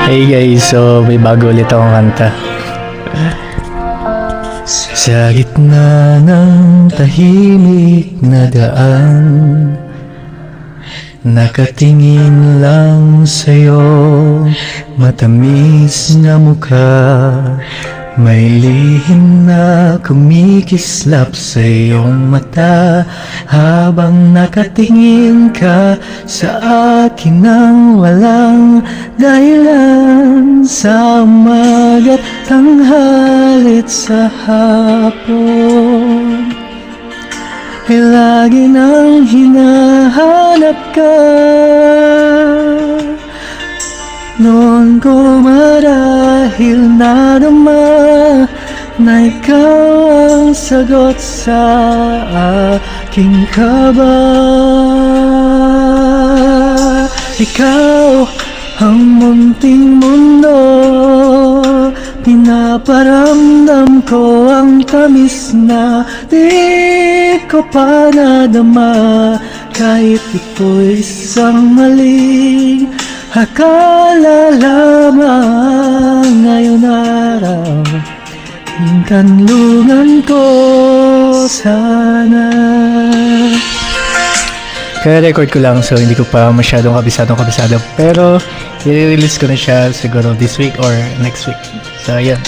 Hey guys, so may bago ulit akong kanta. Sa gitna ng tahimik na daan, nakatingin lang sa'yo, matamis na mukha. May lihim na kumikislap sa iyong mata, habang nakatingin ka sa akin nang walang dahilan. Sa umaga't tanghalit sa hapon, ay lagi nang hinahanap ka. Noon ko marahil nadama na ikaw ang sagot sa aking kaba. Ikaw ang munting mundo, pinaparamdam ko ang tamis na di ko pa nadama. Kahit ito'y isang maling akala lamang, ngayong araw ang kanlungan ko sana. Kaya record ko lang, so hindi ko pa masyadong kabisado, pero i-release ko na siya siguro this week or next week. So yan.